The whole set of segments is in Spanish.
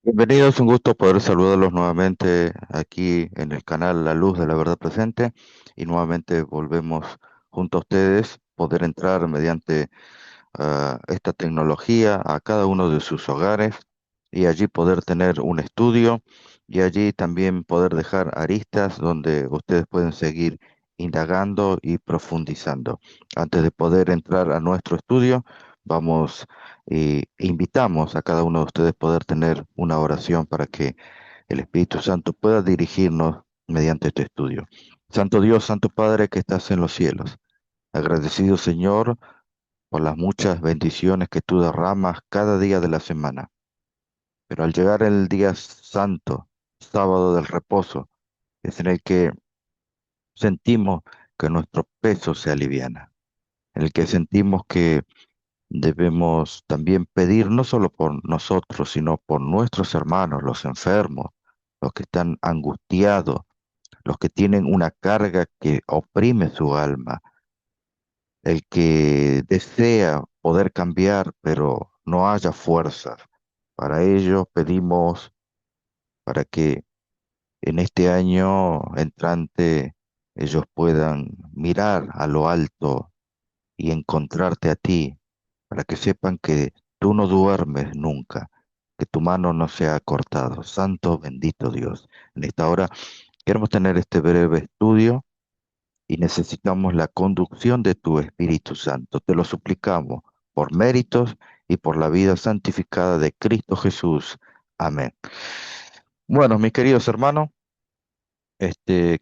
Bienvenidos, un gusto poder saludarlos nuevamente aquí en el canal La Luz de la Verdad Presente y nuevamente volvemos junto a ustedes poder entrar mediante esta tecnología a cada uno de sus hogares y allí poder tener un estudio y allí también poder dejar aristas donde ustedes pueden seguir indagando y profundizando. Antes de poder entrar a nuestro estudio, vamos e invitamos a cada uno de ustedes poder tener una oración para que el Espíritu Santo pueda dirigirnos mediante este estudio. Santo Dios, Santo Padre que estás en los cielos, agradecido Señor por las muchas bendiciones que tú derramas cada día de la semana. Pero al llegar el día santo, sábado del reposo, es en el que sentimos que nuestro peso se aliviana, en el que sentimos que debemos también pedir no solo por nosotros, sino por nuestros hermanos, los enfermos, los que están angustiados, los que tienen una carga que oprime su alma, el que desea poder cambiar, pero no haya fuerzas. Para ello pedimos para que en este año entrante ellos puedan mirar a lo alto y encontrarte a ti, para que sepan que tú no duermes nunca, que tu mano no se ha cortado. Santo bendito Dios. En esta hora queremos tener este breve estudio y necesitamos la conducción de tu Espíritu Santo. Te lo suplicamos por méritos y por la vida santificada de Cristo Jesús. Amén. Bueno, mis queridos hermanos,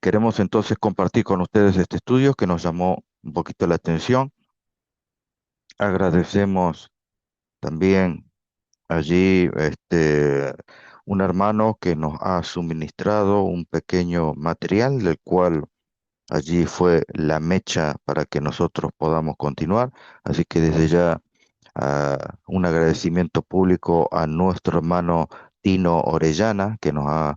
queremos entonces compartir con ustedes este estudio que nos llamó un poquito la atención. Agradecemos también allí un hermano que nos ha suministrado un pequeño material del cual allí fue la mecha para que nosotros podamos continuar. Así que desde ya un agradecimiento público a nuestro hermano Tino Orellana, que nos ha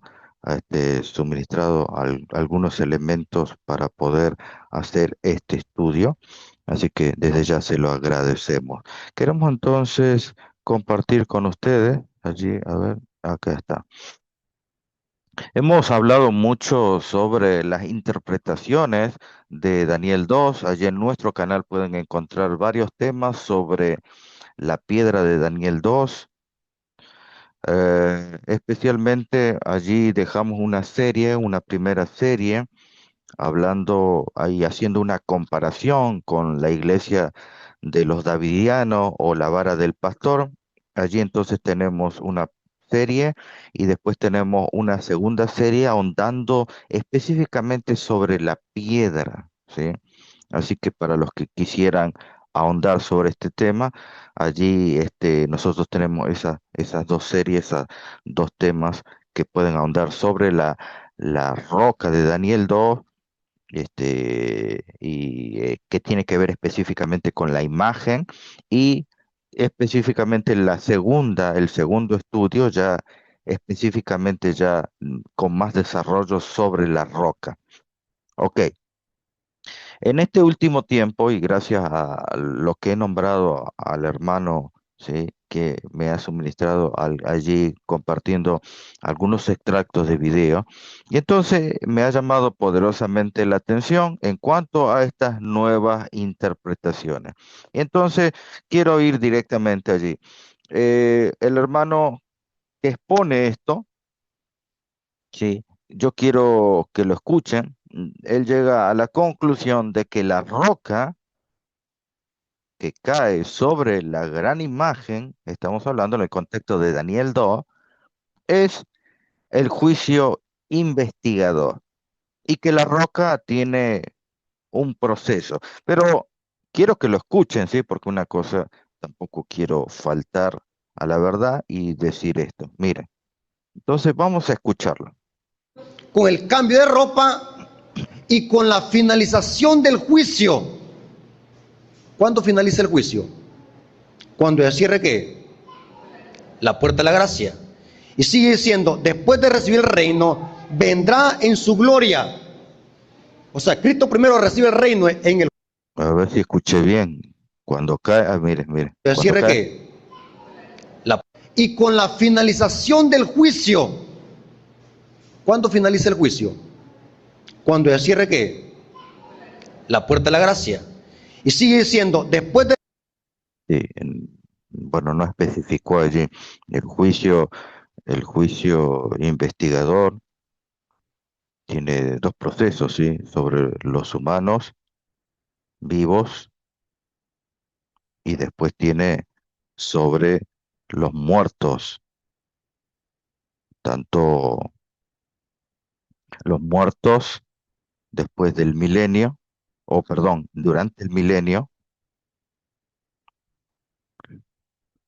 suministrado algunos elementos para poder hacer este estudio. Así que desde ya se lo agradecemos. Queremos entonces compartir con ustedes, allí, a ver, acá está. Hemos hablado mucho sobre las interpretaciones de Daniel 2. Allí en nuestro canal pueden encontrar varios temas sobre la piedra de Daniel 2. Especialmente allí dejamos una serie, una primera serie, hablando ahí, haciendo una comparación con la iglesia de los Davidianos o la vara del pastor. Allí entonces tenemos una serie y después tenemos una segunda serie ahondando específicamente sobre la piedra, ¿sí? Así que para los que quisieran ahondar sobre este tema, allí nosotros tenemos esas dos series, esos dos temas que pueden ahondar sobre la roca de Daniel 2 que tiene que ver específicamente con la imagen y específicamente el segundo estudio ya específicamente ya con más desarrollo sobre la roca. Ok, en este último tiempo y gracias a lo que he nombrado al hermano, ¿sí? Que me ha suministrado allí compartiendo algunos extractos de video. Y entonces me ha llamado poderosamente la atención en cuanto a estas nuevas interpretaciones. Y entonces quiero ir directamente allí. El hermano que expone esto, ¿sí? Yo quiero que lo escuchen. Él llega a la conclusión de que la roca que cae sobre la gran imagen, estamos hablando en el contexto de Daniel 2, es el juicio investigador y que la roca tiene un proceso. Pero quiero que lo escuchen, ¿sí? Porque una cosa, tampoco quiero faltar a la verdad y decir esto. Miren, entonces vamos a escucharlo. Con el cambio de ropa y con la finalización del juicio. ¿Cuándo finaliza el juicio? Cuando se cierre ¿qué? La puerta de la gracia. Y sigue diciendo, después de recibir el reino, vendrá en su gloria. O sea, Cristo primero recibe el reino en el A ver si escuché bien. Cuando cae, miren, miren, cuando cierre cae, ¿qué? La, y con la finalización del juicio. ¿Cuándo finaliza el juicio? Cuando se cierre ¿qué? La puerta de la gracia. Y sigue diciendo, después de... Sí, bueno, no especificó allí el juicio, el juicio investigador tiene dos procesos, ¿sí? Sobre los humanos vivos y después tiene sobre los muertos, tanto los muertos después del milenio, o perdón, durante el milenio,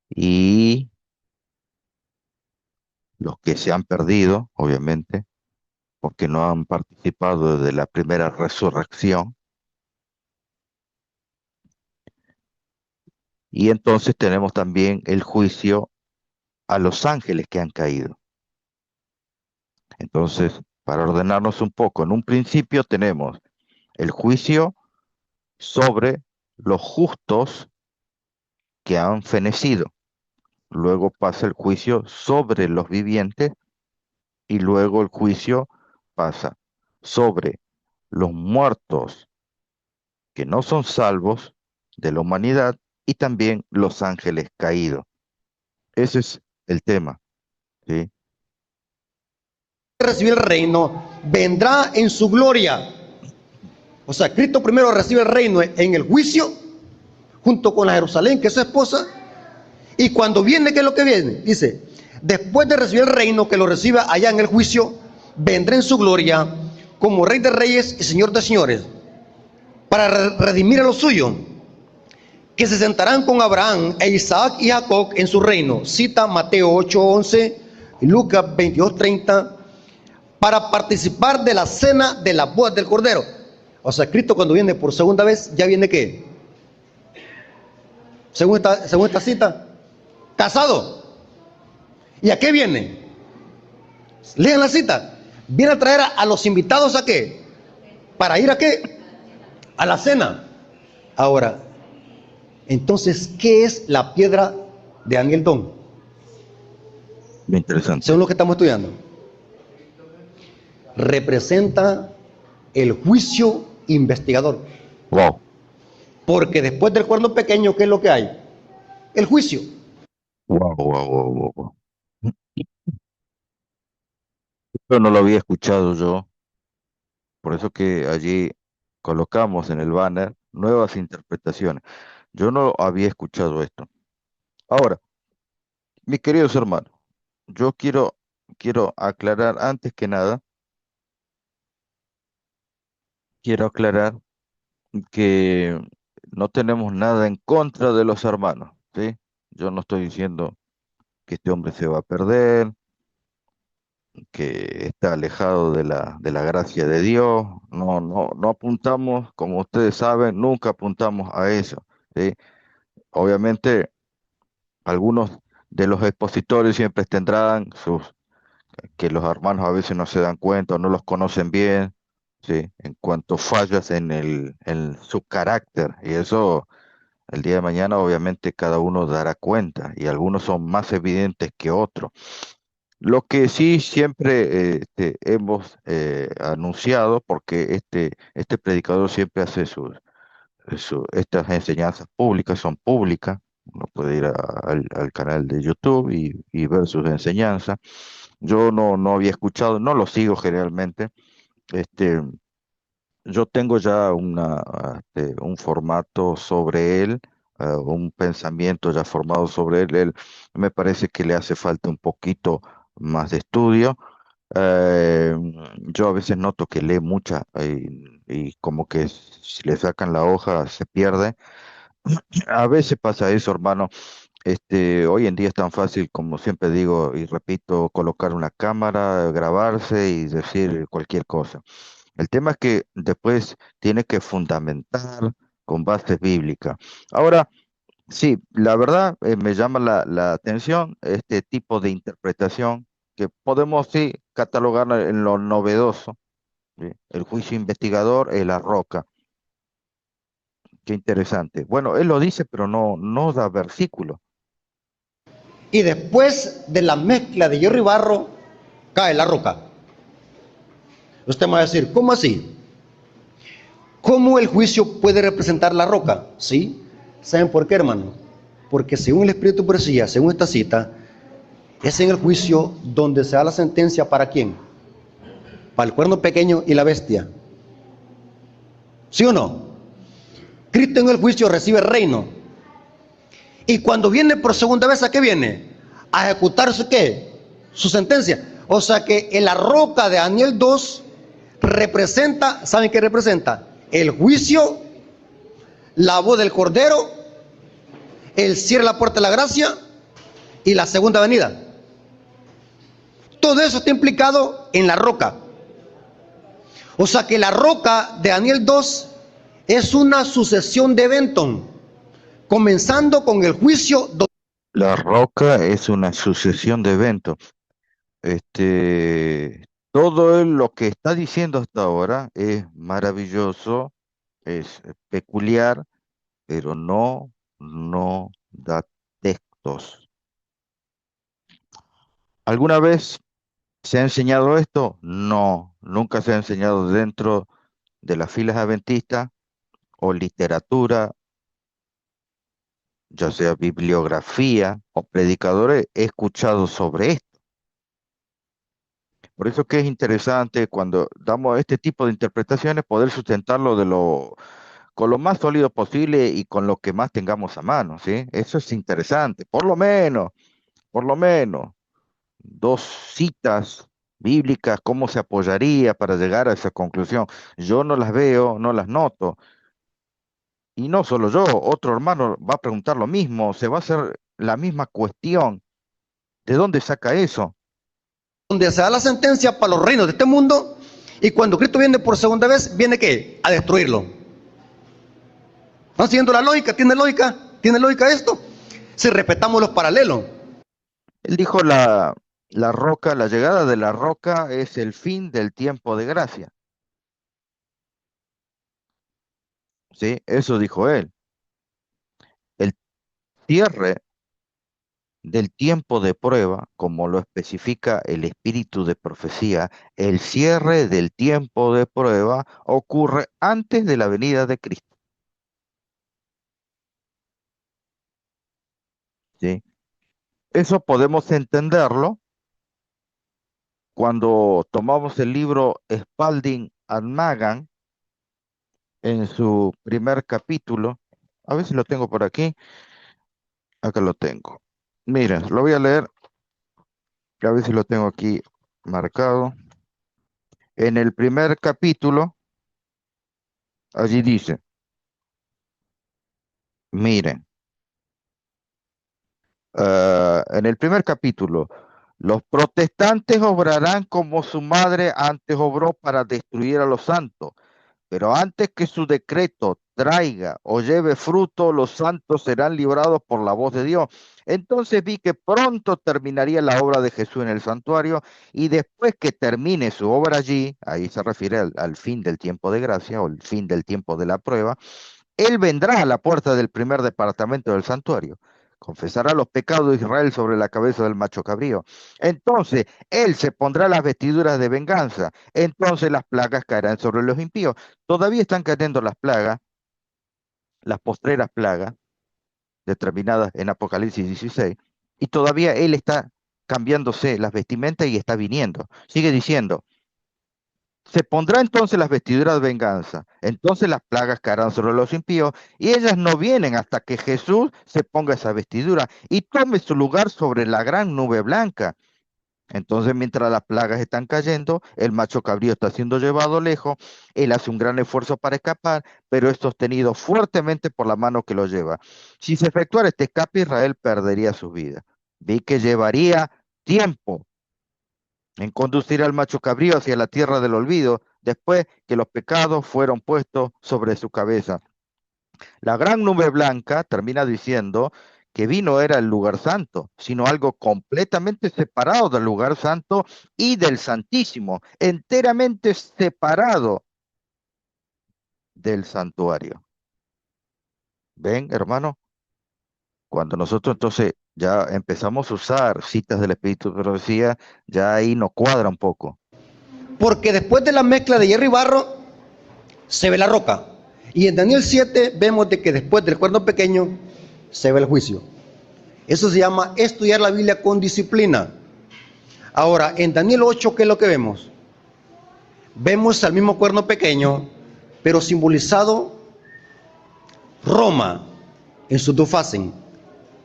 y los que se han perdido, obviamente, porque no han participado de la primera resurrección. Y entonces tenemos también el juicio a los ángeles que han caído. Entonces, para ordenarnos un poco, en un principio tenemos el juicio sobre los justos que han fenecido. Luego pasa el juicio sobre los vivientes y luego el juicio pasa sobre los muertos que no son salvos de la humanidad y también los ángeles caídos. Ese es el tema, ¿sí? recibir el reino, vendrá en su gloria. O sea, Cristo primero recibe el reino en el juicio, junto con la Jerusalén, que es su esposa. Y cuando viene, ¿qué es lo que viene? Dice, después de recibir el reino, que lo reciba allá en el juicio, vendrá en su gloria como Rey de Reyes y Señor de Señores, para redimir a los suyos, que se sentarán con Abraham e Isaac y Jacob en su reino. Cita Mateo 8:11 y Lucas 22:30, para participar de la cena de las bodas del Cordero. O sea, Cristo cuando viene por segunda vez, ¿ya viene qué? Según esta cita, casado. ¿Y a qué viene? Lean la cita. Viene a traer a los invitados ¿a qué? ¿Para ir a qué? A la cena. Ahora, entonces, ¿qué es la piedra de Angeldón? Muy interesante. Según lo que estamos estudiando. Representa el juicio investigador. Wow, Porque después del cuerno pequeño, ¿qué es lo que hay? El juicio. wow, wow, wow, wow, wow. Esto no lo había escuchado yo, por eso que allí colocamos en el banner nuevas interpretaciones. Yo no había escuchado esto. Ahora, mis queridos hermanos, yo quiero aclarar antes que nada, quiero aclarar que no tenemos nada en contra de los hermanos, ¿sí? Yo no estoy diciendo que este hombre se va a perder, que está alejado de la gracia de Dios. No, no, no apuntamos, como ustedes saben, nunca apuntamos a eso, ¿sí? Obviamente, algunos de los expositores siempre tendrán que los hermanos a veces no se dan cuenta o no los conocen bien, ¿sí? En cuanto fallas en su carácter, y eso el día de mañana obviamente cada uno dará cuenta, y algunos son más evidentes que otros. Lo que sí siempre hemos anunciado, porque este predicador siempre hace estas enseñanzas públicas, son públicas, uno puede ir al canal de YouTube y ver sus enseñanzas. Yo no había escuchado, no lo sigo generalmente. Este, yo tengo ya un formato sobre él, un pensamiento ya formado sobre él. Él me parece que le hace falta un poquito más de estudio. Eh, yo a veces noto que lee mucha y como que si le sacan la hoja se pierde. A veces pasa eso, hermano. Hoy en día es tan fácil, como siempre digo y repito, colocar una cámara, grabarse y decir cualquier cosa. El tema es que después tiene que fundamentar con base bíblica. Ahora, sí, la verdad me llama la atención este tipo de interpretación que podemos sí catalogar en lo novedoso, ¿sí? El juicio investigador es la roca. Qué interesante. Bueno, él lo dice, pero no da versículo. Y después de la mezcla de hierro y barro, cae la roca. Usted me va a decir, ¿cómo así? ¿Cómo el juicio puede representar la roca? ¿Sí? ¿Saben por qué, hermano? Porque según el Espíritu de Profecía, según esta cita, es en el juicio donde se da la sentencia para quién. Para el cuerno pequeño y la bestia. ¿Sí o no? Cristo en el juicio recibe el reino. Y cuando viene por segunda vez, ¿a qué viene? A ejecutar su qué? Su sentencia. O sea que en la roca de Daniel 2 representa, ¿saben qué representa? El juicio, la voz del cordero, el cierre de la puerta de la gracia y la segunda venida. Todo eso está implicado en la roca. O sea que la roca de Daniel 2 es una sucesión de eventos, comenzando con el juicio. La roca es una sucesión de eventos. Todo lo que está diciendo hasta ahora es maravilloso, es peculiar, pero no da textos. ¿Alguna vez se ha enseñado esto? No, nunca se ha enseñado dentro de las filas adventistas o literatura, ya sea bibliografía o predicadores, he escuchado sobre esto. Por eso que es interesante cuando damos este tipo de interpretaciones poder sustentarlo con lo más sólido posible y con lo que más tengamos a mano, ¿sí? Eso es interesante. Por lo menos, dos citas bíblicas, cómo se apoyaría para llegar a esa conclusión. Yo no las veo, no las noto. Y no solo yo, otro hermano va a preguntar lo mismo, se va a hacer la misma cuestión. ¿De dónde saca eso? Donde se da la sentencia para los reinos de este mundo, y cuando Cristo viene por segunda vez, ¿viene qué? A destruirlo. ¿Están siguiendo la lógica? ¿Tiene lógica? ¿Tiene lógica esto? Si respetamos los paralelos. Él dijo la roca, la llegada de la roca es el fin del tiempo de gracia. ¿Sí? Eso dijo él. El cierre del tiempo de prueba, como lo especifica el espíritu de profecía, el cierre del tiempo de prueba ocurre antes de la venida de Cristo. ¿Sí? Eso podemos entenderlo cuando tomamos el libro Spalding and Magan en su primer capítulo. A ver si lo tengo por aquí. Acá lo tengo. Miren, lo voy a leer, a ver si lo tengo aquí marcado. En el primer capítulo, allí dice, miren, en el primer capítulo, los protestantes obrarán como su madre antes obró para destruir a los santos. Pero antes que su decreto traiga o lleve fruto, los santos serán librados por la voz de Dios. Entonces vi que pronto terminaría la obra de Jesús en el santuario y después que termine su obra allí, ahí se refiere al fin del tiempo de gracia o el fin del tiempo de la prueba, él vendrá a la puerta del primer departamento del santuario. Confesará los pecados de Israel sobre la cabeza del macho cabrío. Entonces él se pondrá las vestiduras de venganza. Entonces las plagas caerán sobre los impíos. Todavía están cayendo las plagas, las postreras plagas, determinadas en Apocalipsis 16, y todavía él está cambiándose las vestimentas y está viniendo. Sigue diciendo, se pondrá entonces las vestiduras de venganza, entonces las plagas caerán sobre los impíos, y ellas no vienen hasta que Jesús se ponga esa vestidura y tome su lugar sobre la gran nube blanca. Entonces, mientras las plagas están cayendo, el macho cabrío está siendo llevado lejos, él hace un gran esfuerzo para escapar, pero es sostenido fuertemente por la mano que lo lleva. Si se efectuara este escape, Israel perdería su vida. Vi que llevaría tiempo en conducir al macho cabrío hacia la tierra del olvido, después que los pecados fueron puestos sobre su cabeza. La gran nube blanca termina diciendo que vino era el lugar santo, sino algo completamente separado del lugar santo y del Santísimo, enteramente separado del santuario. ¿Ven, hermano? Cuando nosotros entonces ya empezamos a usar citas del Espíritu de Profecía, ya ahí nos cuadra un poco. Porque después de la mezcla de hierro y barro, se ve la roca. Y en Daniel 7 vemos de que después del cuerno pequeño, se ve el juicio. Eso se llama estudiar la Biblia con disciplina. Ahora, en Daniel 8, ¿qué es lo que vemos? Vemos al mismo cuerno pequeño, pero simbolizado Roma en sus dos fases,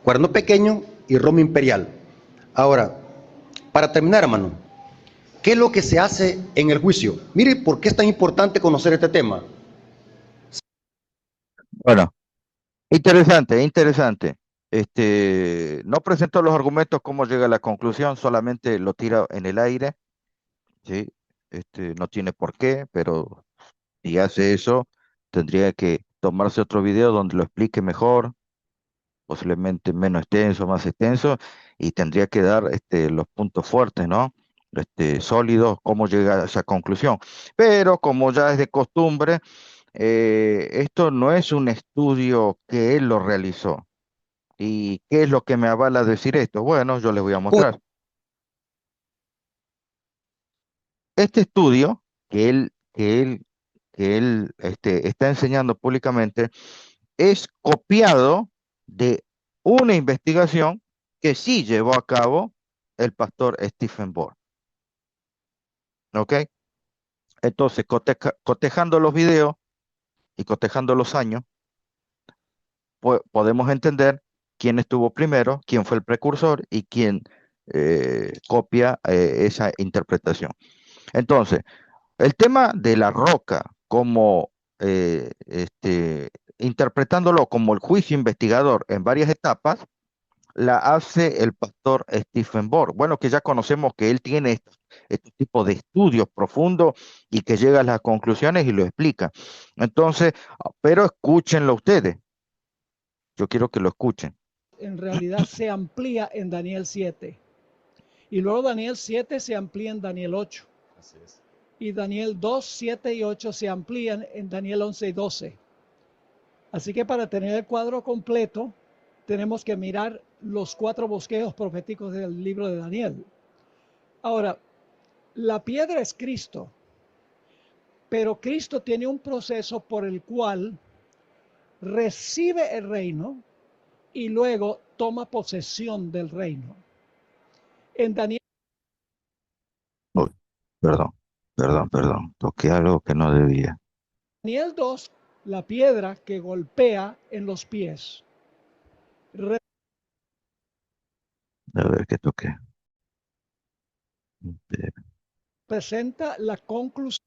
cuerno pequeño y Roma imperial. Ahora, para terminar, hermano, ¿qué es lo que se hace en el juicio? Mire, ¿por qué es tan importante conocer este tema? Bueno, interesante, interesante. No presentó los argumentos, cómo llega a la conclusión, solamente lo tira en el aire, ¿sí? No tiene por qué, pero si hace eso, tendría que tomarse otro video donde lo explique mejor, posiblemente menos extenso, más extenso, y tendría que dar los puntos fuertes, ¿no? Sólidos, cómo llega a esa conclusión. Pero como ya es de costumbre, esto no es un estudio que él lo realizó. ¿Y qué es lo que me avala decir esto? Bueno, yo les voy a mostrar. Este estudio que él está enseñando públicamente es copiado de una investigación que sí llevó a cabo el pastor Stephen Bohr. ¿Ok? Entonces, cotejando los videos y cotejando los años, podemos entender quién estuvo primero, quién fue el precursor y quién copia esa interpretación. Entonces, el tema de la roca, como interpretándolo como el juicio investigador en varias etapas, la hace el pastor Stephen Bohr. Bueno, que ya conocemos que él tiene este tipo de estudios profundos y que llega a las conclusiones y lo explica. Entonces, pero escúchenlo ustedes. Yo quiero que lo escuchen. En realidad se amplía en Daniel 7. Y luego Daniel 7 se amplía en Daniel 8. Así es. Y Daniel 2, 7 y 8 se amplían en Daniel 11 y 12. Así que para tener el cuadro completo, tenemos que mirar los 4 bosquejos proféticos del libro de Daniel. Ahora, la piedra es Cristo, pero Cristo tiene un proceso por el cual recibe el reino y luego toma posesión del reino. En Daniel Uy, perdón. Toqué algo que no debía. 2, la piedra que golpea en los pies A ver qué toqué. representa la conclusión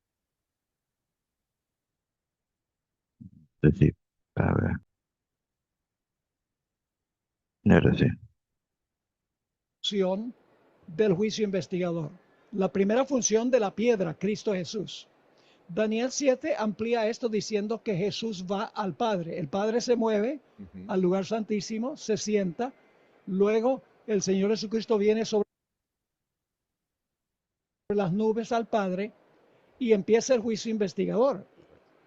Sí, a ver. Ahora sí. del juicio investigador. La primera función de la piedra, Cristo Jesús. Daniel 7 amplía esto diciendo que Jesús va al Padre. El Padre se mueve al lugar santísimo, se sienta, luego el Señor Jesucristo viene sobre las nubes al Padre y empieza el juicio investigador.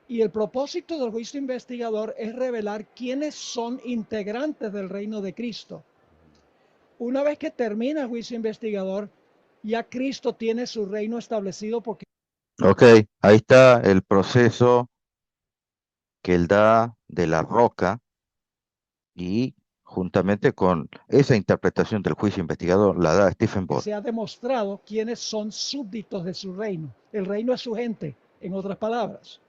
Y el propósito del juicio investigador es revelar quiénes son integrantes del reino de Cristo. Una vez que termina el juicio investigador, ya Cristo tiene su reino establecido porque Ok, ahí está el proceso que él da de la roca y juntamente con esa interpretación del juicio investigador la da Stephen Bohr. se ha demostrado quiénes son súbditos de su reino. El reino es su gente, en otras palabras.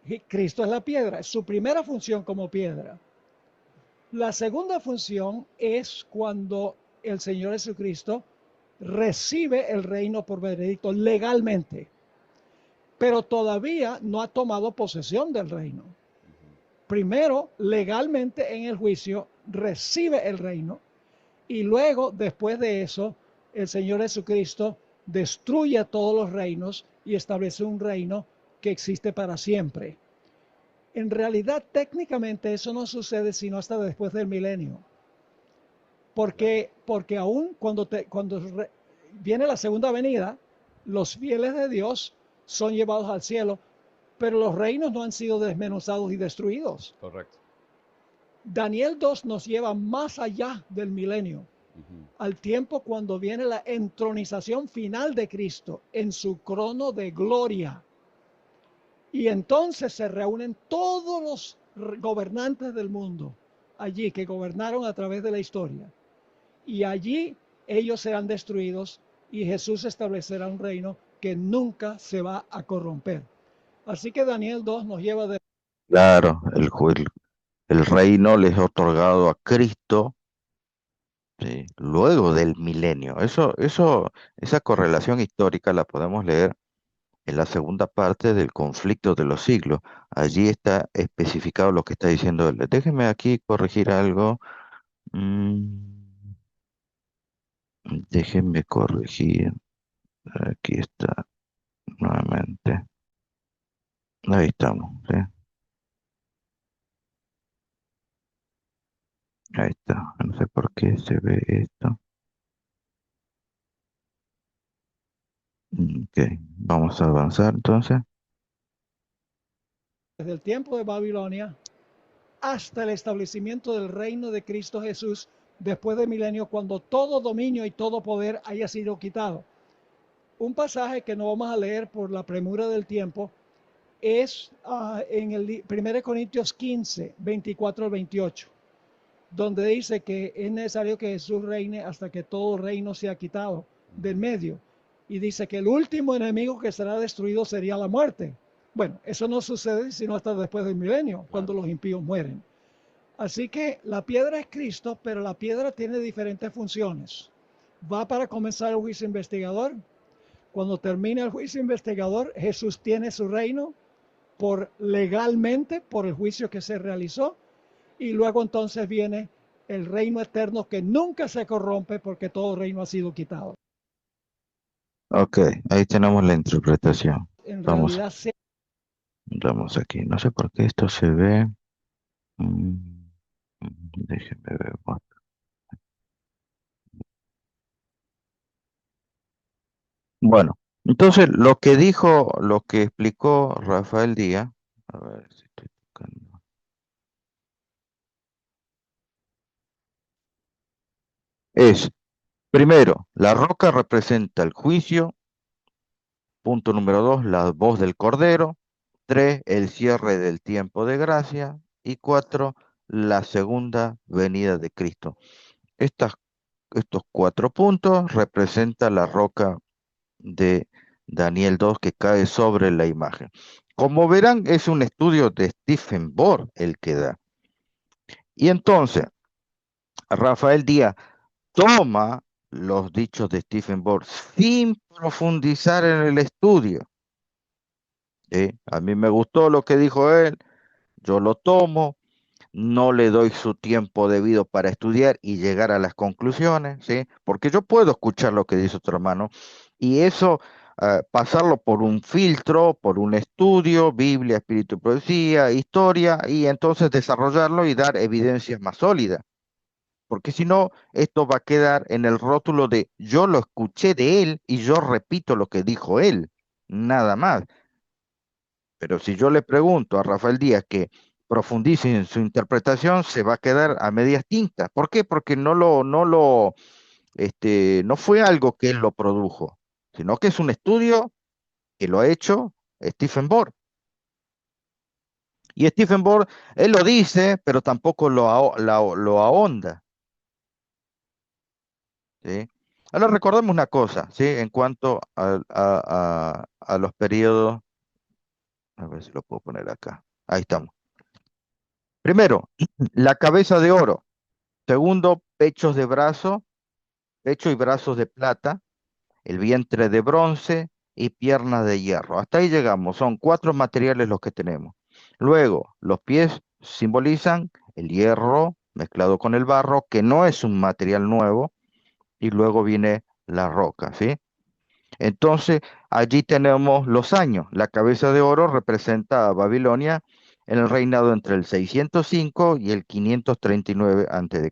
Y Cristo es la piedra, es su primera función como piedra. La segunda función es cuando el Señor Jesucristo recibe el reino por veredicto legalmente, pero todavía no ha tomado posesión del reino. Primero, legalmente en el juicio, recibe el reino y luego, después de eso, el Señor Jesucristo destruye todos los reinos y establece un reino que existe para siempre. En realidad, técnicamente eso no sucede sino hasta después del milenio. Porque aún cuando viene la segunda venida, los fieles de Dios son llevados al cielo, pero los reinos no han sido desmenuzados y destruidos. Correcto. Daniel 2 nos lleva más allá del milenio, al tiempo cuando viene la entronización final de Cristo en su trono de gloria. Y entonces se reúnen todos los gobernantes del mundo allí que gobernaron a través de la historia. Y allí ellos serán destruidos y Jesús establecerá un reino que nunca se va a corromper. Así que Daniel 2 nos lleva de... Claro, el reino les ha otorgado a Cristo, ¿sí? Luego del milenio. Esa correlación histórica la podemos leer en la segunda parte del conflicto de los siglos. Allí está especificado lo que está diciendo él. Déjeme aquí corregir algo. Mm, Déjenme corregir. Aquí está nuevamente. Ahí estamos, ¿sí? Ahí está. No sé por qué se ve esto. Ok, vamos a avanzar entonces. desde el tiempo de Babilonia hasta el establecimiento del reino de Cristo Jesús después del milenio, cuando todo dominio y todo poder haya sido quitado. Un pasaje que no vamos a leer por la premura del tiempo es en el 1 Corintios 15, 24 al 28, donde dice que es necesario que Jesús reine hasta que todo reino sea quitado del medio. Y dice que el último enemigo que será destruido sería la muerte. Bueno, eso no sucede sino hasta después del milenio, cuando los impíos mueren. Así que la piedra es Cristo, pero la piedra tiene diferentes funciones. Va para comenzar el juicio investigador. Cuando termine el juicio investigador, Jesús tiene su reino por legalmente, por el juicio que se realizó, y luego entonces viene el reino eterno que nunca se corrompe porque todo reino ha sido quitado. Ok, ahí tenemos la interpretación. En Vamos, realidad, se vamos aquí. No sé por qué esto se ve. Mm, Déjenme ver. Bueno, entonces lo que explicó Rafael Díaz, a ver si estoy buscando, es, primero, la roca representa el juicio, punto número dos, la voz del Cordero, tres, el cierre del tiempo de gracia, y cuatro, la segunda venida de Cristo. Estas, estos cuatro puntos representan la roca de Daniel 2 que cae sobre la imagen. Como verán, es un estudio de Stephen Bohr el que da. Y entonces, Rafael Díaz toma los dichos de Stephen Bohr sin profundizar en el estudio. ¿Sí? A mí me gustó lo que dijo él, yo lo tomo, no le doy su tiempo debido para estudiar y llegar a las conclusiones, ¿sí? Porque yo puedo escuchar lo que dice otro hermano y eso, pasarlo por un filtro, por un estudio, Biblia, espíritu y poesía, historia, y entonces desarrollarlo y dar evidencias más sólidas. Porque si no, esto va a quedar en el rótulo de yo lo escuché de él y yo repito lo que dijo él, nada más. Pero si yo le pregunto a Rafael Díaz que profundice en su interpretación, se va a quedar a medias tintas. ¿Por qué? Porque no fue algo que él lo produjo, sino que es un estudio que lo ha hecho Stephen Bohr. Y Stephen Bohr, él lo dice, pero tampoco lo ahonda, ¿sí? Ahora recordemos una cosa, ¿sí? En cuanto a los periodos, a ver si lo puedo poner acá. Ahí estamos. Primero, la cabeza de oro. Segundo, pecho y brazos de plata, el vientre de bronce y piernas de hierro. Hasta ahí llegamos, son cuatro materiales los que tenemos. Luego, los pies simbolizan el hierro mezclado con el barro, que no es un material nuevo, y luego viene la roca, ¿sí? Entonces, allí tenemos los años. La cabeza de oro representa a Babilonia en el reinado entre el 605 y el 539 a.C.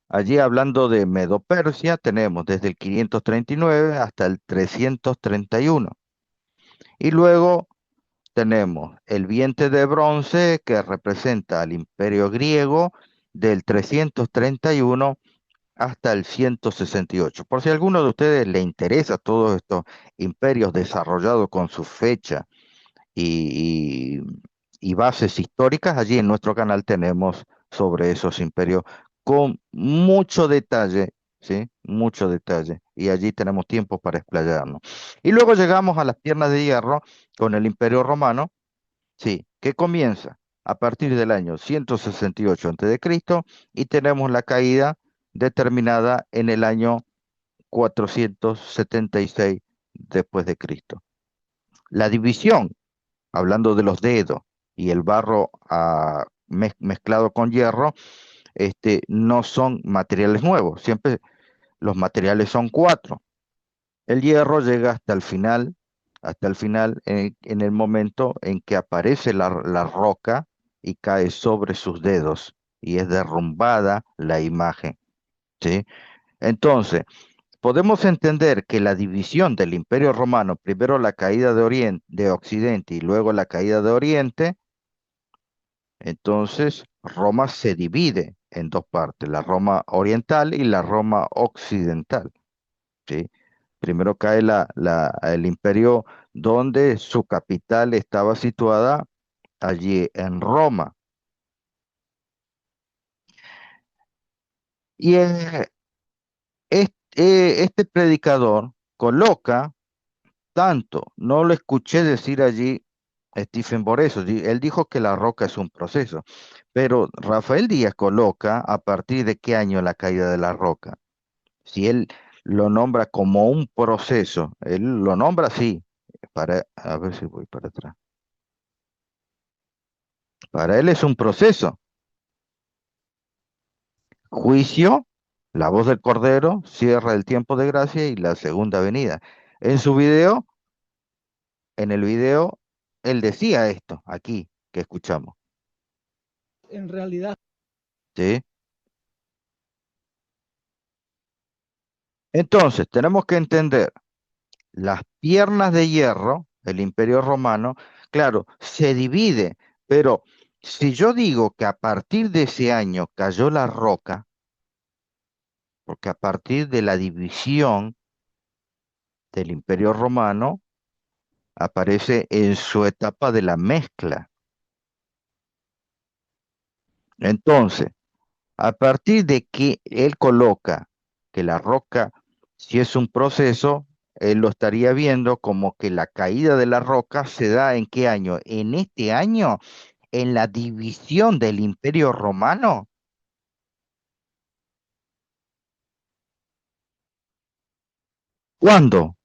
Allí hablando de Medo-Persia, tenemos desde el 539 hasta el 331. Y luego tenemos el vientre de bronce que representa al imperio griego del 331 hasta el 168. Por si a alguno de ustedes le interesa todos estos imperios desarrollados con su fecha y, y bases históricas, allí en nuestro canal tenemos sobre esos imperios con mucho detalle, ¿sí? Mucho detalle. Y allí tenemos tiempo para explayarnos. Y luego llegamos a las piernas de hierro con el Imperio Romano, sí, que comienza a partir del año 168 a.C. y tenemos la caída determinada en el año 476 después de Cristo. La división, hablando de los dedos y el barro mezclado con hierro, no son materiales nuevos, siempre los materiales son cuatro. El hierro llega hasta el final en el momento en que aparece la roca y cae sobre sus dedos y es derrumbada la imagen, ¿sí? Entonces, podemos entender que la división del Imperio Romano, primero la caída de Occidente y luego la caída de Oriente, entonces Roma se divide en dos partes, la Roma oriental y la Roma occidental, ¿sí? Primero cae el imperio donde su capital estaba situada allí en Roma. Y este predicador coloca tanto, no lo escuché decir allí Stephen Boreso, él dijo que la roca es un proceso, pero Rafael Díaz coloca a partir de qué año la caída de la roca. Si él lo nombra como un proceso, él lo nombra así, a ver si voy para atrás. Para él es un proceso. Juicio, la voz del Cordero, cierra el tiempo de gracia y la segunda venida. En su video, en el video, él decía esto, aquí, que escuchamos. En realidad, ¿Sí? Entonces, tenemos que entender las piernas de hierro, el Imperio Romano, claro, se divide, pero si yo digo que a partir de ese año cayó la roca, porque a partir de la división del Imperio Romano aparece en su etapa de la mezcla. Entonces, a partir de que él coloca que la roca, si es un proceso, él lo estaría viendo como que la caída de la roca se da ¿en qué año? En este año, en la división del Imperio Romano. ¿Cuándo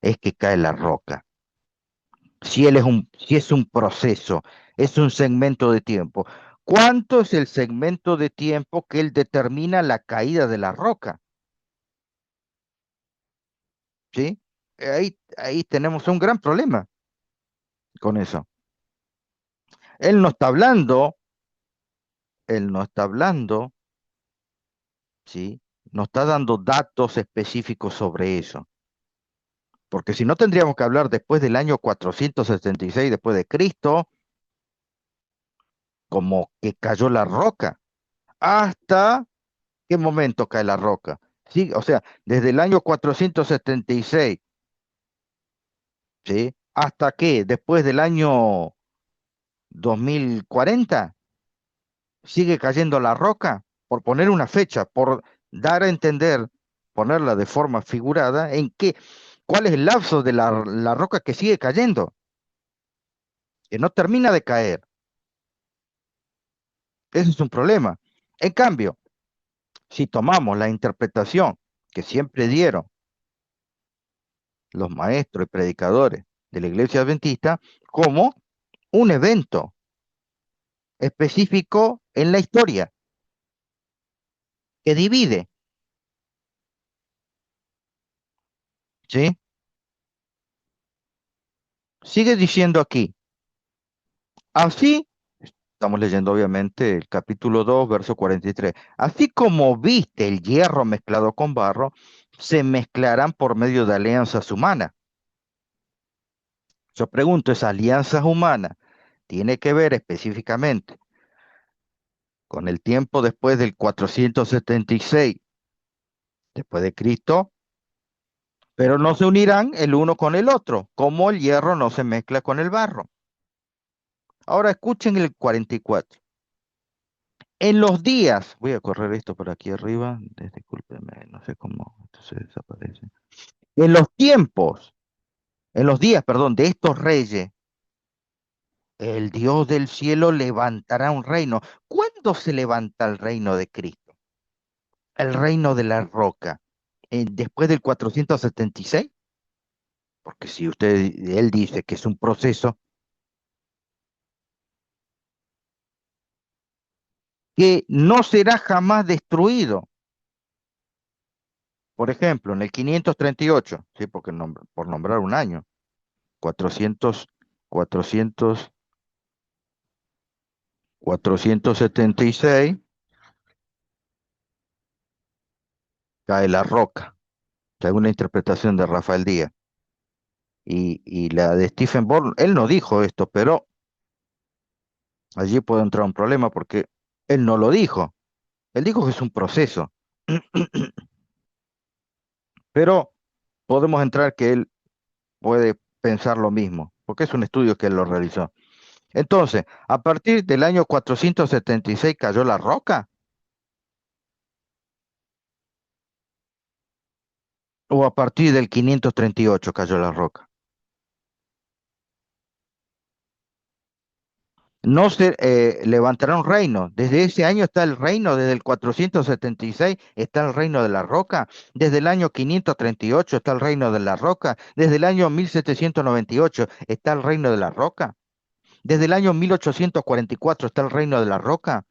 es que cae la roca? Si es un proceso, es un segmento de tiempo. ¿Cuánto es el segmento de tiempo que él determina la caída de la roca? ¿Sí? Ahí tenemos un gran problema con eso. Él no está hablando, él no está hablando, ¿sí? No está dando datos específicos sobre eso. Porque si no tendríamos que hablar después del año 476 después de Cristo, como que cayó la roca. ¿Hasta qué momento cae la roca? Sí, o sea, desde el año 476, ¿sí? ¿Hasta qué? Después del año 2040, sigue cayendo la roca, por poner una fecha, por dar a entender, ponerla de forma figurada, cuál es el lapso de la roca que sigue cayendo, que no termina de caer. Ese es un problema. En cambio, si tomamos la interpretación que siempre dieron los maestros y predicadores de la iglesia adventista como un evento específico en la historia que divide, ¿sí? Sigue diciendo aquí, así, estamos leyendo obviamente el capítulo 2, verso 43, así como viste el hierro mezclado con barro, se mezclarán por medio de alianzas humanas. Yo pregunto, ¿esa alianza humana tiene que ver específicamente con el tiempo después del 476 después de Cristo? Pero no se unirán el uno con el otro, como el hierro no se mezcla con el barro. Ahora escuchen el 44. En los días, voy a correr esto por aquí arriba, discúlpeme, no sé cómo esto se desaparece. En los tiempos, en los días, perdón, de estos reyes, el Dios del cielo levantará un reino. ¿Cuándo se levanta el reino de Cristo? El reino de la roca. Después del 476, porque si él dice que es un proceso que no será jamás destruido. Por ejemplo, en el 538, sí, porque por nombrar un año, 400, 400, 476, cae la roca, según la interpretación de Rafael Díaz. Y la de Stephen Bourne, él no dijo esto, pero allí puede entrar un problema porque él no lo dijo. Él dijo que es un proceso, pero podemos entrar que él puede pensar lo mismo, porque es un estudio que él lo realizó. Entonces, a partir del año 476 cayó la roca, o a partir del 538 cayó la roca. No se levantará un reino. Desde ese año está el reino, desde el 476 está el reino de la roca, desde el año 538 está el reino de la roca, desde el año 1798 está el reino de la roca, desde el año 1844 está el reino de la roca,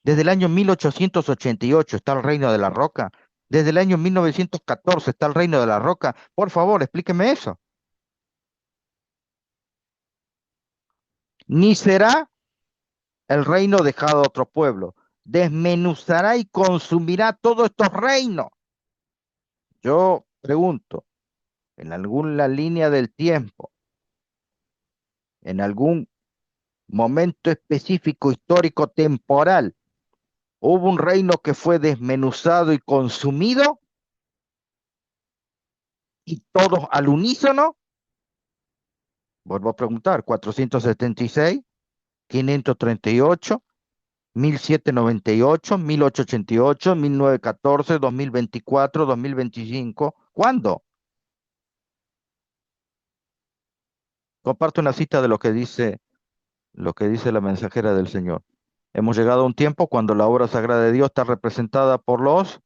desde el año 1888 está el reino de la roca, desde el año 1914 está el reino de la roca. Por favor, explíqueme eso. Ni será el reino dejado a otro pueblo. Desmenuzará y consumirá todos estos reinos. Yo pregunto, en alguna línea del tiempo, en algún momento específico, histórico, temporal, ¿hubo un reino que fue desmenuzado y consumido y todos al unísono? Vuelvo a preguntar, 476, 538, 1798, 1888, 1914, 2024, 2025. ¿Cuándo? Comparto una cita de lo que dice la mensajera del Señor. Hemos llegado a un tiempo cuando la obra sagrada de Dios está representada por los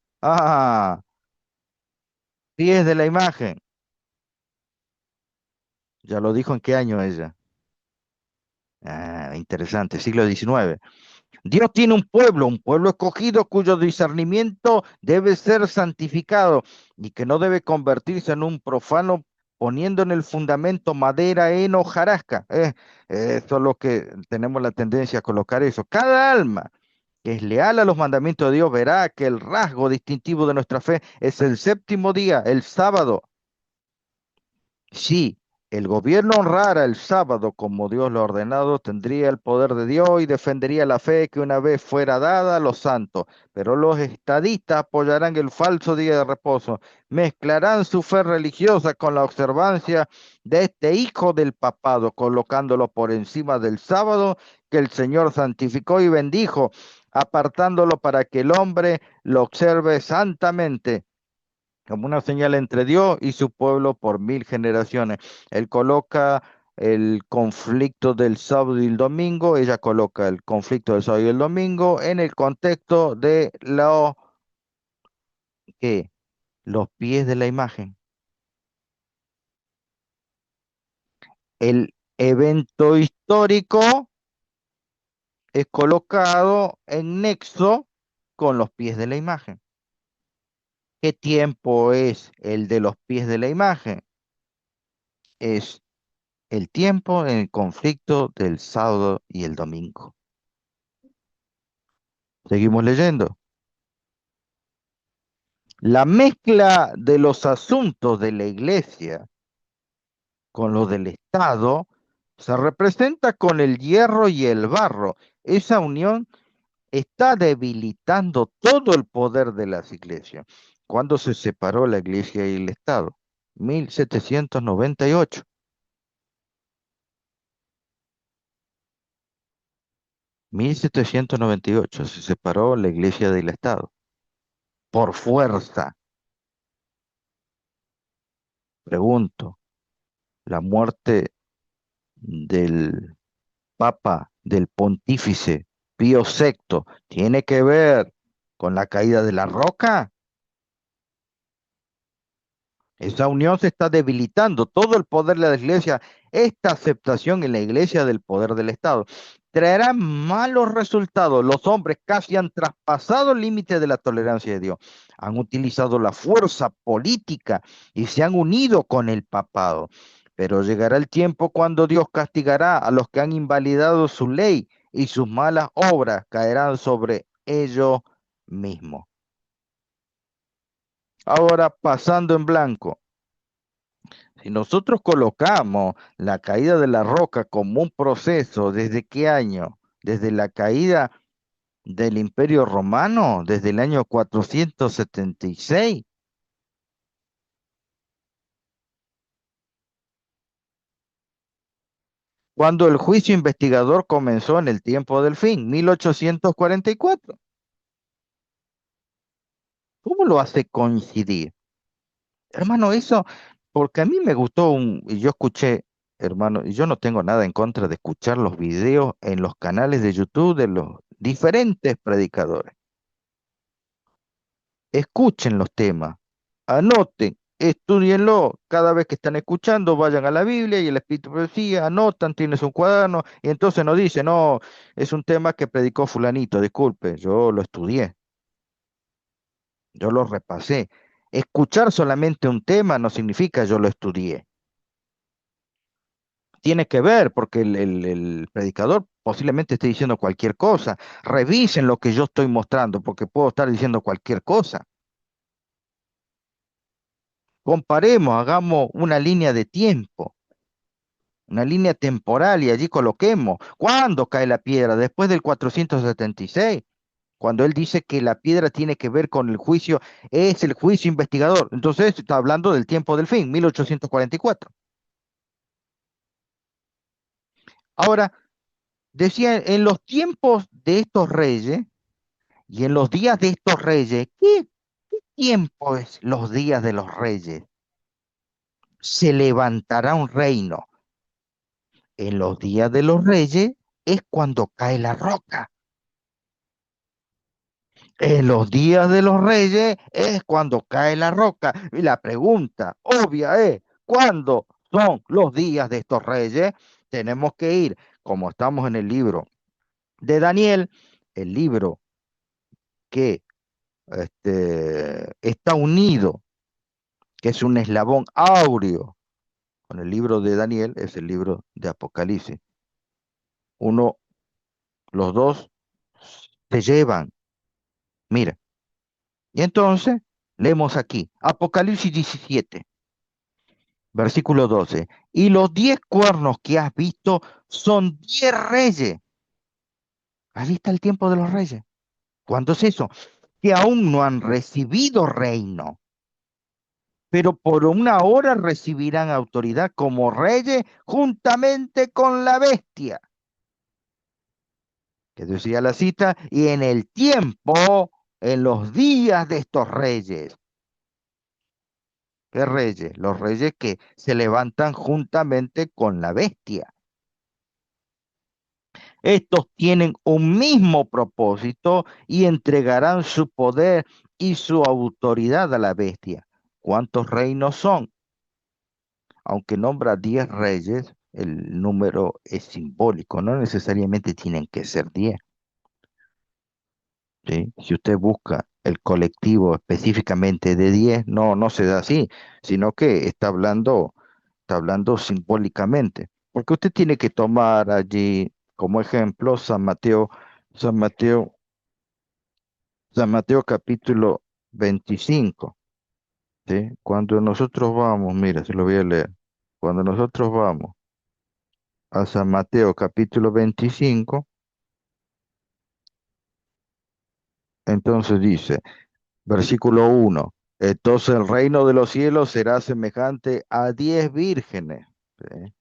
pies de la imagen. Ya lo dijo en qué año ella. Interesante, siglo XIX. Dios tiene un pueblo escogido cuyo discernimiento debe ser santificado y que no debe convertirse en un profano poniendo en el fundamento madera, heno, hojarasca. Eso es lo que tenemos la tendencia a colocar eso. Cada alma que es leal a los mandamientos de Dios verá que el rasgo distintivo de nuestra fe es el séptimo día, el sábado. Si el gobierno honrara el sábado como Dios lo ha ordenado, tendría el poder de Dios y defendería la fe que una vez fuera dada a los santos. Pero los estadistas apoyarán el falso día de reposo, mezclarán su fe religiosa con la observancia de este hijo del papado, colocándolo por encima del sábado que el Señor santificó y bendijo, apartándolo para que el hombre lo observe santamente como una señal entre Dios y su pueblo por 1000 generaciones. Él coloca el conflicto del sábado y el domingo, ella coloca el conflicto del sábado y el domingo en el contexto de ¿qué? Los pies de la imagen. El evento histórico es colocado en nexo con los pies de la imagen. ¿Qué tiempo es el de los pies de la imagen? Es el tiempo en el conflicto del sábado y el domingo. Seguimos leyendo. La mezcla de los asuntos de la iglesia con lo del Estado, se representa con el hierro y el barro. Esa unión está debilitando todo el poder de las iglesias. ¿Cuándo se separó la iglesia y el Estado? 1798. 1798 se separó la iglesia del Estado. Por fuerza. Pregunto, ¿la muerte del Papa, del pontífice Pío VI, tiene que ver con la caída de la roca? Esa unión se está debilitando, todo el poder de la iglesia, esta aceptación en la iglesia del poder del Estado, traerá malos resultados. Los hombres casi han traspasado el límite de la tolerancia de Dios, han utilizado la fuerza política y se han unido con el papado. Pero llegará el tiempo cuando Dios castigará a los que han invalidado su ley y sus malas obras caerán sobre ellos mismos. Ahora, pasando en blanco. Si nosotros colocamos la caída de la roca como un proceso, ¿desde qué año? Desde la caída del Imperio Romano, desde el año 476, cuando el juicio investigador comenzó en el tiempo del fin, 1844. ¿Cómo lo hace coincidir? Hermano, eso, porque a mí me gustó y yo escuché, hermano, y yo no tengo nada en contra de escuchar los videos en los canales de YouTube de los diferentes predicadores. Escuchen los temas, anoten, estudienlo. Cada vez que están escuchando, vayan a la Biblia y el Espíritu de Profecía, anotan, tienes un cuaderno, y entonces no dice, no, es un tema que predicó fulanito, disculpe, yo lo estudié, yo lo repasé. Escuchar solamente un tema no significa yo lo estudié. Tiene que ver, porque el predicador posiblemente esté diciendo cualquier cosa. Revisen lo que yo estoy mostrando, porque puedo estar diciendo cualquier cosa. Comparemos, hagamos una línea de tiempo, una línea temporal y allí coloquemos. ¿Cuándo cae la piedra? Después del 476, cuando él dice que la piedra tiene que ver con el juicio, es el juicio investigador. Entonces está hablando del tiempo del fin, 1844. Ahora, decía, en los tiempos de estos reyes y en los días de estos reyes, ¿qué tiempo es los días de los reyes? Se levantará un reino. En los días de los reyes es cuando cae la roca. En los días de los reyes es cuando cae la roca. Y la pregunta obvia es, ¿cuándo son los días de estos reyes? Tenemos que ir, como estamos en el libro de Daniel, el libro que está unido, que es un eslabón áureo con el libro de Daniel, es el libro de Apocalipsis. Uno, los dos se llevan. Mira, y entonces leemos aquí, Apocalipsis 17, versículo 12. Y los 10 cuernos que has visto son 10 reyes. Ahí está el tiempo de los reyes. ¿Cuándo es eso? Que aún no han recibido reino, pero por una hora recibirán autoridad como reyes juntamente con la bestia. Que decía la cita, y en el tiempo, en los días de estos reyes. ¿Qué reyes? Los reyes que se levantan juntamente con la bestia. Estos tienen un mismo propósito y entregarán su poder y su autoridad a la bestia. ¿Cuántos reinos son? Aunque nombra 10 reyes, el número es simbólico, no necesariamente tienen que ser 10. ¿Sí? Si usted busca el colectivo específicamente de 10, no, no se da así, sino que está hablando simbólicamente, porque usted tiene que tomar allí como ejemplo San Mateo, San Mateo capítulo 25, ¿sí? Cuando nosotros vamos, mira, se lo voy a leer. Cuando nosotros vamos a San Mateo capítulo 25, entonces dice, versículo 1, entonces el reino de los cielos será semejante a 10 vírgenes. ¿Sí?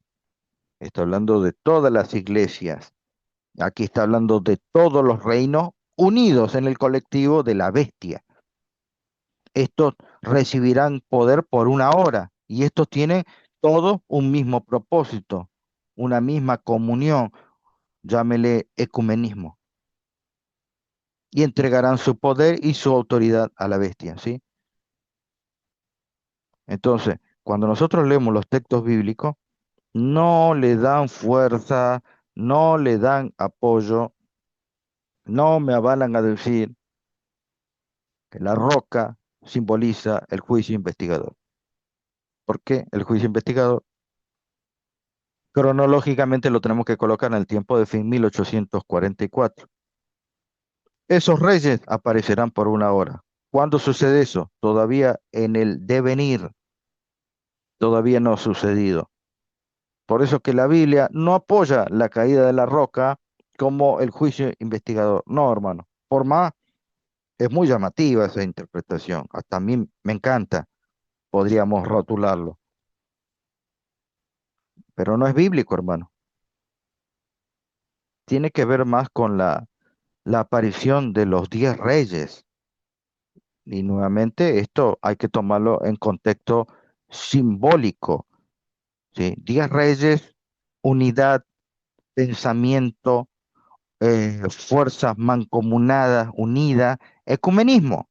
Está hablando de todas las iglesias. Aquí está hablando de todos los reinos unidos en el colectivo de la bestia. Estos recibirán poder por una hora y estos tienen todos un mismo propósito, una misma comunión, llámele ecumenismo, y entregarán su poder y su autoridad a la bestia, ¿sí? Entonces, cuando nosotros leemos los textos bíblicos, no le dan fuerza, no le dan apoyo, no me avalan a decir que la roca simboliza el juicio investigador. ¿Por qué el juicio investigador? Cronológicamente lo tenemos que colocar en el tiempo de fin 1844. Esos reyes aparecerán por una hora. ¿Cuándo sucede eso? Todavía en el devenir, todavía no ha sucedido. Por eso que la Biblia no apoya la caída de la roca como el juicio investigador. No, hermano. Por más, es muy llamativa esa interpretación. Hasta a mí me encanta. Podríamos rotularlo. Pero no es bíblico, hermano. Tiene que ver más con la aparición de los 10 reyes. Y nuevamente esto hay que tomarlo en contexto simbólico, ¿sí? 10 reyes, unidad, pensamiento, fuerzas mancomunadas, unidas, ecumenismo.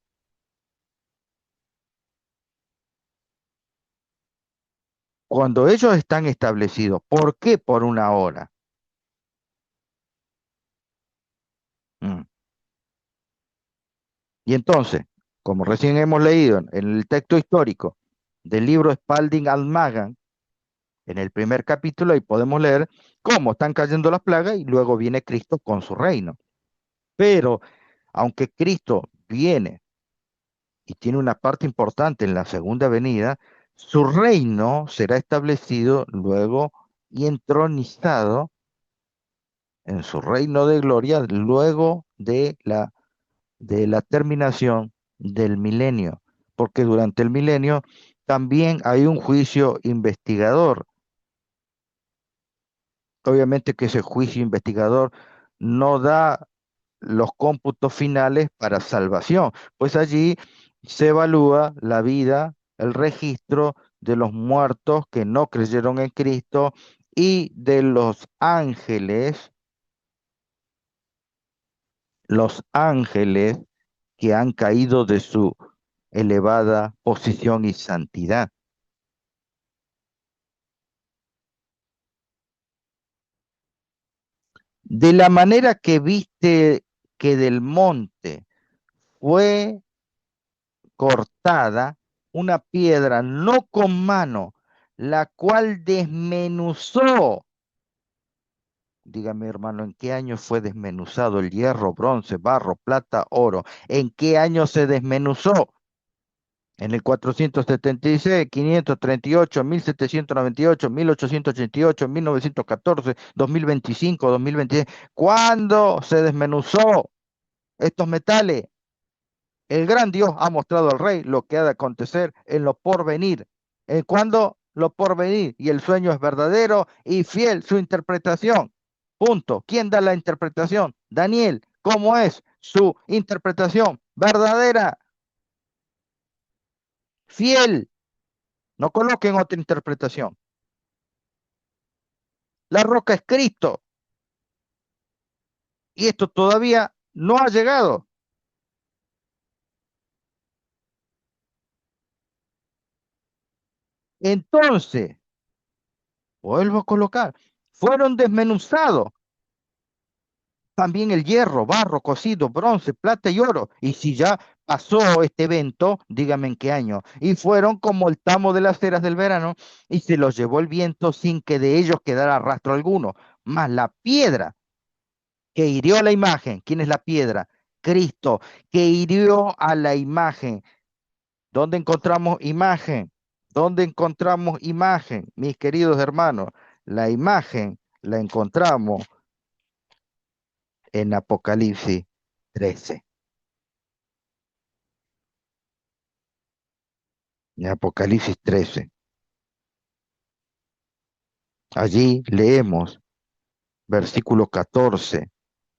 Cuando ellos están establecidos, ¿por qué por una hora? Mm. Y entonces, como recién hemos leído en el texto histórico del libro Spalding Almagan, en el primer capítulo, ahí podemos leer cómo están cayendo las plagas y luego viene Cristo con su reino. Pero aunque Cristo viene y tiene una parte importante en la segunda venida, su reino será establecido luego y entronizado en su reino de gloria luego de la terminación del milenio, porque durante el milenio también hay un juicio investigador. Obviamente que ese juicio investigador no da los cómputos finales para salvación, pues allí se evalúa la vida, el registro de los muertos que no creyeron en Cristo y de los ángeles que han caído de su elevada posición y santidad. De la manera que viste que del monte fue cortada una piedra no con mano, la cual desmenuzó. Dígame, hermano, ¿en qué año fue desmenuzado el hierro, bronce, barro, plata, oro? ¿En qué año se desmenuzó? En el 476, 538, 1798, 1888, 1914, 2025, 2026. ¿Cuándo se desmenuzó estos metales? El gran Dios ha mostrado al rey lo que ha de acontecer en lo porvenir. ¿En cuándo? Lo porvenir. Y el sueño es verdadero y fiel su interpretación. Punto. ¿Quién da la interpretación? Daniel. ¿Cómo es su interpretación? Verdadera, fiel. No coloquen otra interpretación. La roca es Cristo. Y esto todavía no ha llegado. Entonces, vuelvo a colocar, fueron desmenuzados también el hierro, barro, cocido, bronce, plata y oro. Y si ya pasó este evento, dígame en qué año. Y fueron como el tamo de las ceras del verano, y se los llevó el viento sin que de ellos quedara rastro alguno. Mas la piedra que hirió a la imagen, ¿quién es la piedra? Cristo, que hirió a la imagen. ¿Dónde encontramos imagen? ¿Dónde encontramos imagen, mis queridos hermanos? La imagen la encontramos en Apocalipsis 13. En Apocalipsis 13. Allí leemos versículo 14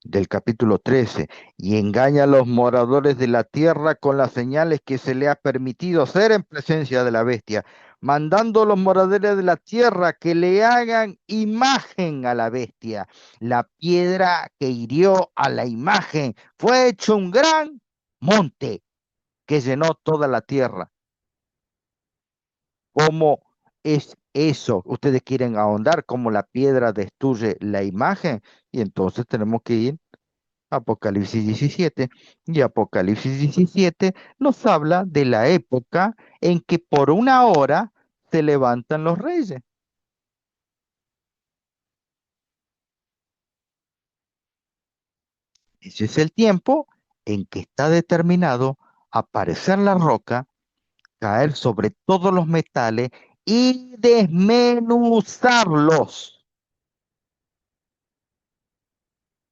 del capítulo 13, y engaña a los moradores de la tierra con las señales que se le ha permitido hacer en presencia de la bestia, mandando a los moradores de la tierra que le hagan imagen a la bestia. La piedra que hirió a la imagen fue hecho un gran monte que llenó toda la tierra. ¿Cómo es eso? Ustedes quieren ahondar cómo la piedra destruye la imagen, y entonces tenemos que ir Apocalipsis 17, y Apocalipsis 17 nos habla de la época en que por una hora se levantan los reyes. Ese es el tiempo en que está determinado aparecer la roca, caer sobre todos los metales y desmenuzarlos.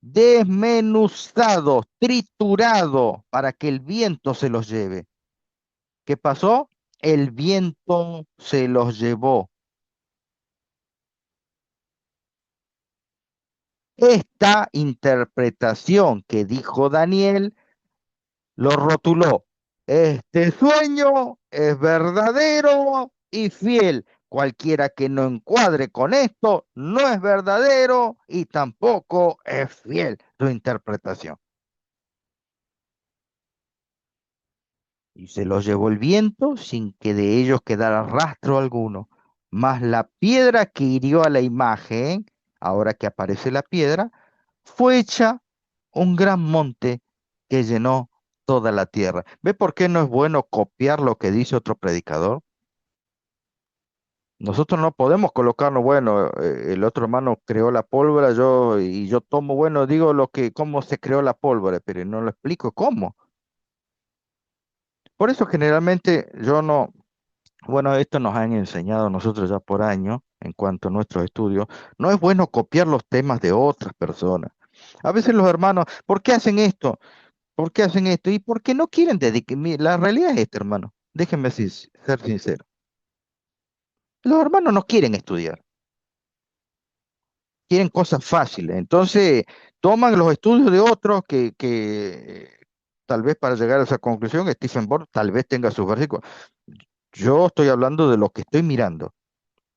Desmenuzados, triturados, para que el viento se los lleve. ¿Qué pasó? El viento se los llevó. Esta interpretación que dijo Daniel lo rotuló. Este sueño es verdadero y fiel. Cualquiera que no encuadre con esto no es verdadero y tampoco es fiel su interpretación. Y se los llevó el viento sin que de ellos quedara rastro alguno. Mas la piedra que hirió a la imagen, ahora que aparece la piedra, fue hecha un gran monte que llenó toda la tierra. ¿Ve por qué no es bueno copiar lo que dice otro predicador? Nosotros no podemos colocarnos, bueno, el otro hermano creó la pólvora, yo tomo, bueno, digo cómo se creó la pólvora, pero no lo explico cómo. Por eso generalmente yo no, bueno, esto nos han enseñado nosotros ya por años en cuanto a nuestros estudios, no es bueno copiar los temas de otras personas. A veces los hermanos, ¿por qué hacen esto? ¿Por qué hacen esto? ¿Y por qué no quieren dedicar? La realidad es esta, hermano. Déjenme ser sincero. Los hermanos no quieren estudiar, quieren cosas fáciles. Entonces, toman los estudios de otros que tal vez para llegar a esa conclusión, Stephen Board tal vez tenga sus versículos. Yo estoy hablando de lo que estoy mirando.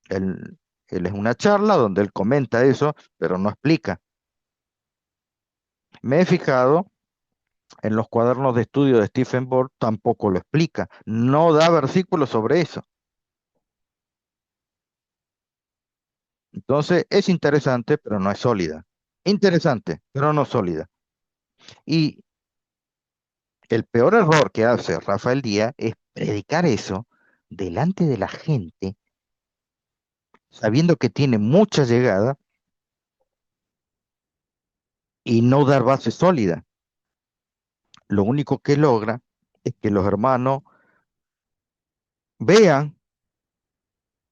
Él, él es una charla donde él comenta eso, pero no explica. Me he fijado en los cuadernos de estudio de Stephen Board, tampoco lo explica. No da versículos sobre eso. Entonces, es interesante, pero no es sólida. Interesante, pero no sólida. Y el peor error que hace Rafael Díaz es predicar eso delante de la gente, sabiendo que tiene mucha llegada y no dar base sólida. Lo único que logra es que los hermanos vean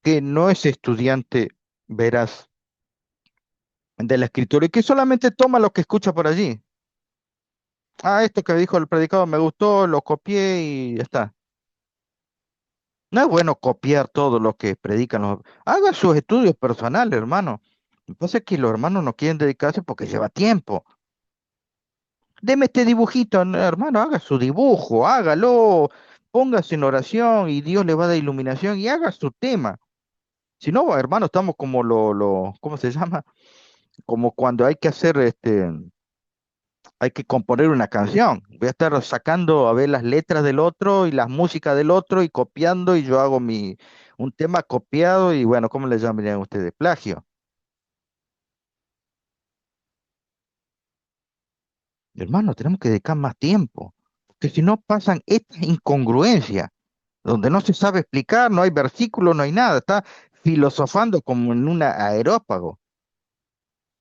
que no es estudiante veraz de la escritura y que solamente toma lo que escucha por allí. Ah, esto que dijo el predicador me gustó, lo copié y ya está. No es bueno copiar todo lo que predican los... Haga sus estudios personales, hermano. Lo que pasa es que los hermanos no quieren dedicarse porque lleva tiempo. Deme este dibujito, hermano, haga su dibujo, hágalo, póngase en oración y Dios le va a dar iluminación y haga su tema. Si no, hermano, estamos como ¿cómo se llama? Como cuando hay que hacer hay que componer una canción. Voy a estar sacando a ver las letras del otro y las músicas del otro y copiando y yo hago un tema copiado y bueno, ¿cómo le llamarían ustedes? Plagio. Hermano, tenemos que dedicar más tiempo, porque si no pasan estas incongruencias, donde no se sabe explicar, no hay versículo, no hay nada, está filosofando como en un aerópago.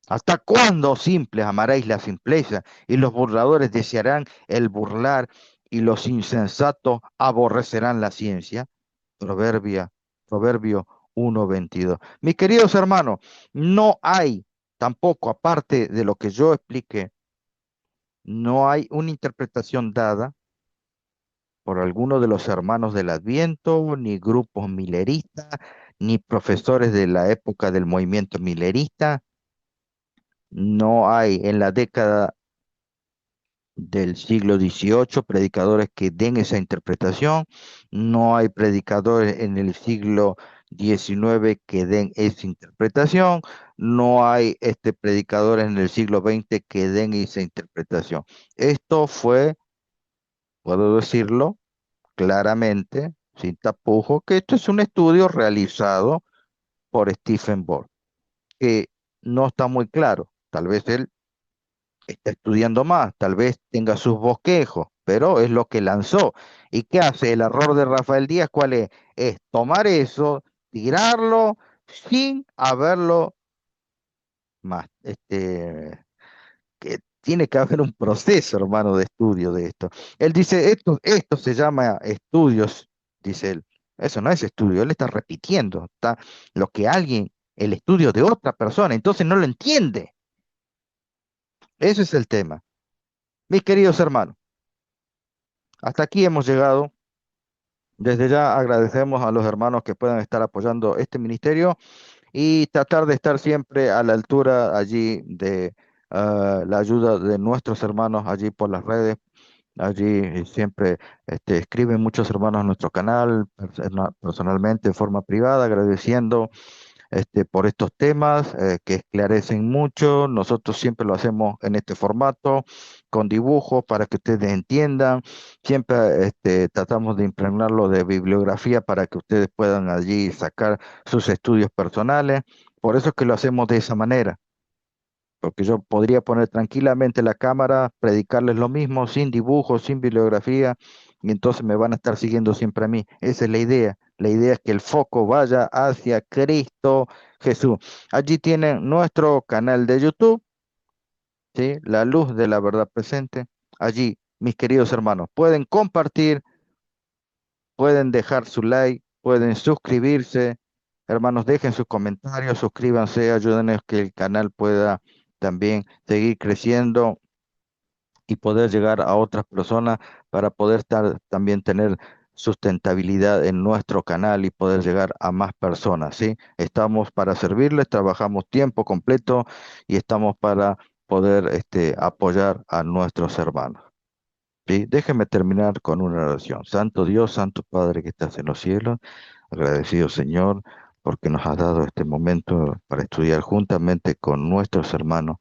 ¿Hasta cuándo, simples, amaréis la simpleza? Y los burladores desearán el burlar, y los insensatos aborrecerán la ciencia. Proverbia Proverbio 1:22. Mis queridos hermanos, no hay tampoco, aparte de lo que yo expliqué, no hay una interpretación dada por alguno de los hermanos del Adviento, ni grupos mileristas, ni profesores de la época del movimiento milerista. No hay en la década del siglo XVIII predicadores que den esa interpretación. No hay predicadores en el siglo XIX que den esa interpretación. No hay predicadores en el siglo XX que den esa interpretación. Esto fue, puedo decirlo claramente, sin tapujo, que esto es un estudio realizado por Stephen Bohr, que no está muy claro. Tal vez él está estudiando más, tal vez tenga sus bosquejos, pero es lo que lanzó. ¿Y qué hace? El error de Rafael Díaz, ¿cuál es? Es tomar eso, tirarlo sin haberlo más. Que tiene que haber un proceso, hermano, de estudio de esto. Él dice, esto se llama estudios, dice él. Eso no es estudio, él está repitiendo, está lo que alguien, el estudio de otra persona, entonces no lo entiende. Ese es el tema. Mis queridos hermanos, hasta aquí hemos llegado. Desde ya agradecemos a los hermanos que puedan estar apoyando este ministerio y tratar de estar siempre a la altura allí de la ayuda de nuestros hermanos allí por las redes. Allí siempre escriben muchos hermanos a nuestro canal, personalmente, en forma privada, agradeciendo por estos temas que esclarecen mucho. Nosotros siempre lo hacemos en este formato, con dibujos para que ustedes entiendan. Siempre tratamos de impregnarlo de bibliografía para que ustedes puedan allí sacar sus estudios personales. Por eso es que lo hacemos de esa manera. Porque yo podría poner tranquilamente la cámara, predicarles lo mismo, sin dibujos, sin bibliografía, y entonces me van a estar siguiendo siempre a mí. Esa es la idea. La idea es que el foco vaya hacia Cristo Jesús. Allí tienen nuestro canal de YouTube, ¿sí? La luz de la verdad presente. Allí, mis queridos hermanos, pueden compartir, pueden dejar su like, pueden suscribirse. Hermanos, dejen sus comentarios, suscríbanse, ayúdenos que el canal pueda también seguir creciendo y poder llegar a otras personas para poder también tener sustentabilidad en nuestro canal y poder llegar a más personas, ¿sí? Estamos para servirles, trabajamos tiempo completo y estamos para poder apoyar a nuestros hermanos. ¿Sí? Déjenme terminar con una oración. Santo Dios, Santo Padre que estás en los cielos, agradecido Señor, porque nos has dado este momento para estudiar juntamente con nuestros hermanos.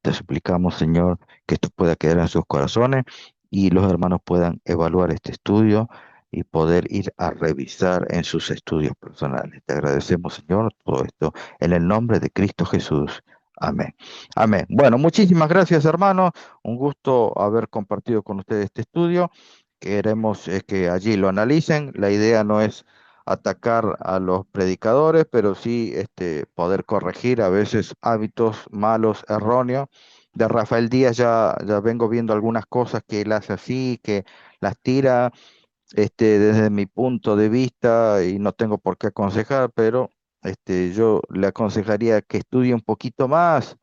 Te suplicamos, Señor, que esto pueda quedar en sus corazones y los hermanos puedan evaluar este estudio y poder ir a revisar en sus estudios personales. Te agradecemos, Señor, todo esto en el nombre de Cristo Jesús. Amén. Amén. Bueno, muchísimas gracias, hermanos. Un gusto haber compartido con ustedes este estudio. Queremos que allí lo analicen. La idea no es atacar a los predicadores, pero sí poder corregir a veces hábitos malos, erróneos. De Rafael Díaz ya vengo viendo algunas cosas que él hace así, que las tira desde mi punto de vista y no tengo por qué aconsejar, pero yo le aconsejaría que estudie un poquito más,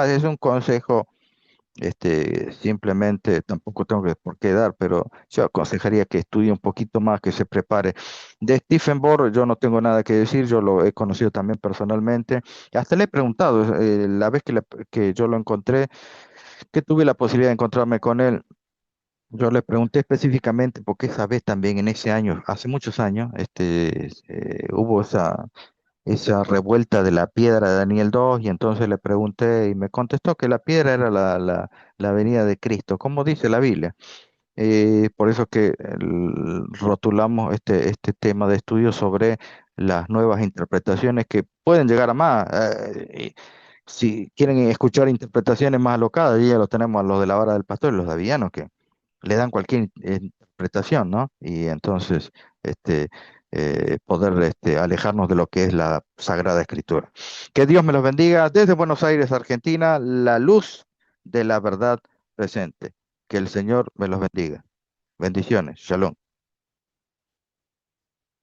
es un consejo simplemente tampoco tengo por qué dar, pero yo aconsejaría que estudie un poquito más, que se prepare. De Stephen Bohr yo no tengo nada que decir, yo lo he conocido también personalmente, hasta le he preguntado, la vez que yo lo encontré, que tuve la posibilidad de encontrarme con él, yo le pregunté específicamente porque esa vez también en ese año, hace muchos años, hubo esa revuelta de la piedra de Daniel 2 y entonces le pregunté y me contestó que la piedra era la venida de Cristo, como dice la Biblia. Por eso que rotulamos este tema de estudio sobre las nuevas interpretaciones que pueden llegar a más. Si quieren escuchar interpretaciones más alocadas, ya lo tenemos a los de la vara del pastor y los davidianos que le dan cualquier interpretación, ¿no? Y entonces, poder alejarnos de lo que es la Sagrada Escritura. Que Dios me los bendiga desde Buenos Aires, Argentina, la luz de la verdad presente. Que el Señor me los bendiga. Bendiciones. Shalom.